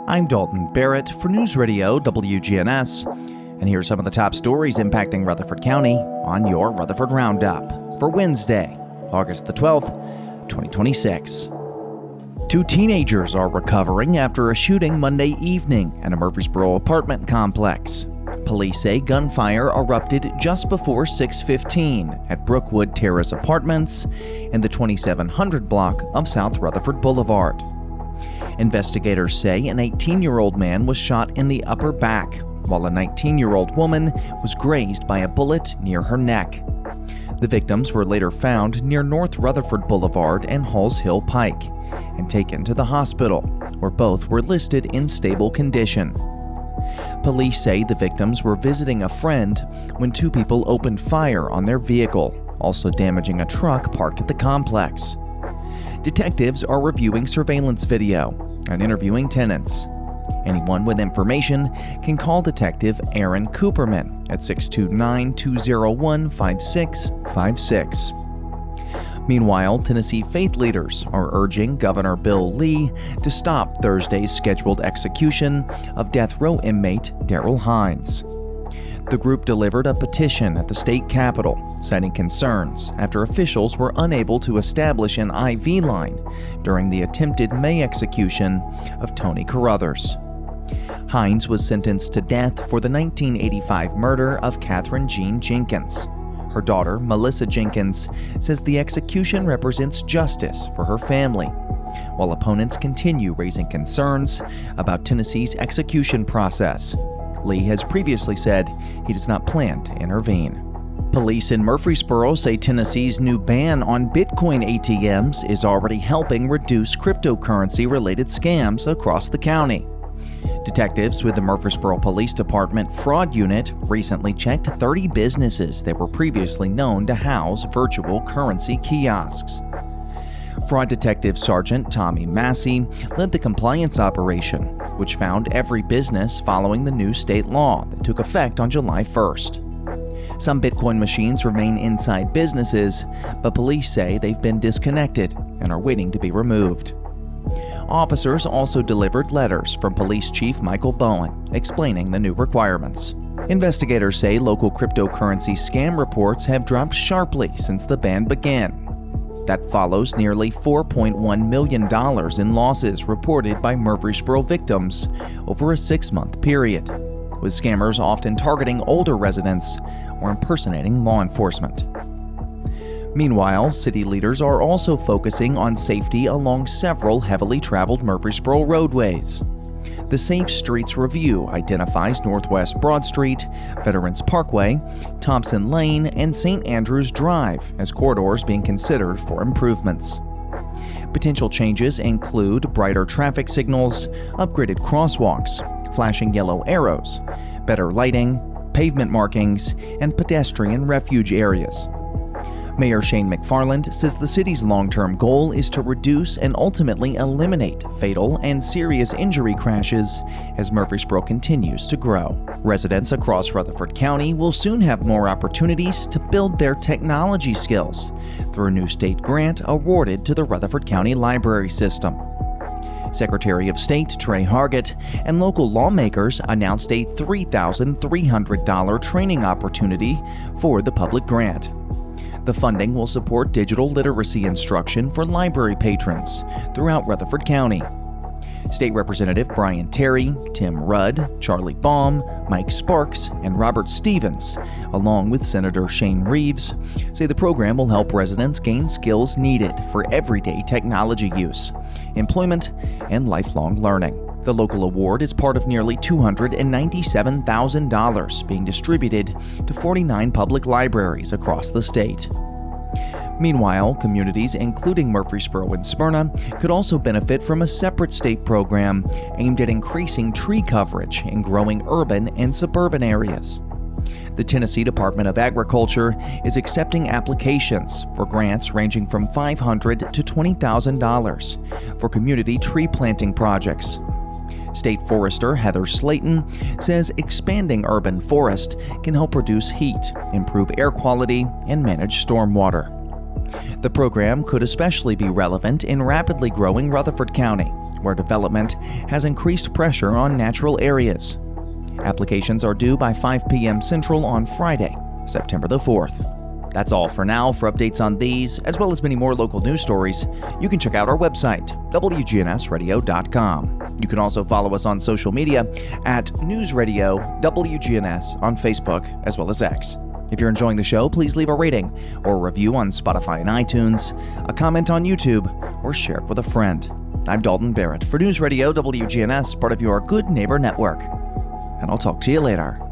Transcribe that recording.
I'm Dalton Barrett for News Radio WGNS, and here's some of the top stories impacting Rutherford County on your Rutherford Roundup for Wednesday, August the 12th, 2026. Two teenagers are recovering after a shooting Monday evening at a Murfreesboro apartment complex. Police say gunfire erupted just before 6:15 at Brookwood Terrace Apartments in the 2700 block of South Rutherford Boulevard. Investigators say an 18-year-old man was shot in the upper back, while a 19-year-old woman was grazed by a bullet near her neck. The victims were later found near North Rutherford Boulevard and Halls Hill Pike and taken to the hospital, where both were listed in stable condition. Police say the victims were visiting a friend when two people opened fire on their vehicle, also damaging a truck parked at the complex. Detectives are reviewing surveillance video and interviewing tenants. Anyone with information can call Detective Aaron Cooperman at 629-201-5656. Meanwhile, Tennessee faith leaders are urging Governor Bill Lee to stop Thursday's scheduled execution of death row inmate Darryl Hines. The group delivered a petition at the state capitol, citing concerns after officials were unable to establish an IV line during the attempted May execution of Tony Carruthers. Hines was sentenced to death for the 1985 murder of Catherine Jean Jenkins. Her daughter, Melissa Jenkins, says the execution represents justice for her family, while opponents continue raising concerns about Tennessee's execution process. Lee has previously said he does not plan to intervene. Police in Murfreesboro say Tennessee's new ban on Bitcoin ATMs is already helping reduce cryptocurrency-related scams across the county. Detectives with the Murfreesboro Police Department Fraud Unit recently checked 30 businesses that were previously known to house virtual currency kiosks. Fraud Detective Sergeant Tommy Massey led the compliance operation, which found every business following the new state law that took effect on July 1st. Some Bitcoin machines remain inside businesses, but police say they've been disconnected and are waiting to be removed. Officers also delivered letters from Police Chief Michael Bowen explaining the new requirements. Investigators say local cryptocurrency scam reports have dropped sharply since the ban began. That follows nearly $4.1 million in losses reported by Murfreesboro victims over a 6-month period, with scammers often targeting older residents or impersonating law enforcement. Meanwhile, city leaders are also focusing on safety along several heavily traveled Murfreesboro roadways. The Safe Streets Review identifies Northwest Broad Street, Veterans Parkway, Thompson Lane, and St. Andrews Drive as corridors being considered for improvements. Potential changes include brighter traffic signals, upgraded crosswalks, flashing yellow arrows, better lighting, pavement markings, and pedestrian refuge areas. Mayor Shane McFarland says the city's long-term goal is to reduce and ultimately eliminate fatal and serious injury crashes as Murfreesboro continues to grow. Residents across Rutherford County will soon have more opportunities to build their technology skills through a new state grant awarded to the Rutherford County Library System. Secretary of State Trey Hargett and local lawmakers announced a $3,300 training opportunity for the public grant. The funding will support digital literacy instruction for library patrons throughout Rutherford County. State Representative Brian Terry, Tim Rudd, Charlie Baum, Mike Sparks, and Robert Stevens, along with Senator Shane Reeves, say the program will help residents gain skills needed for everyday technology use, employment, and lifelong learning. The local award is part of nearly $297,000 being distributed to 49 public libraries across the state. Meanwhile, communities including Murfreesboro and Smyrna could also benefit from a separate state program aimed at increasing tree coverage in growing urban and suburban areas. The Tennessee Department of Agriculture is accepting applications for grants ranging from $500 to $20,000 for community tree planting projects. State Forester Heather Slayton says expanding urban forest can help reduce heat, improve air quality, and manage stormwater. The program could especially be relevant in rapidly growing Rutherford County, where development has increased pressure on natural areas. Applications are due by 5 p.m. Central on Friday, September the 4th. That's all for now. For updates on these, as well as many more local news stories, you can check out our website, wgnsradio.com. You can also follow us on social media at News Radio WGNS on Facebook, as well as X. If you're enjoying the show, please leave a rating or a review on Spotify and iTunes, a comment on YouTube, or share it with a friend. I'm Dalton Barrett for News Radio WGNS, part of your Good Neighbor Network. And I'll talk to you later.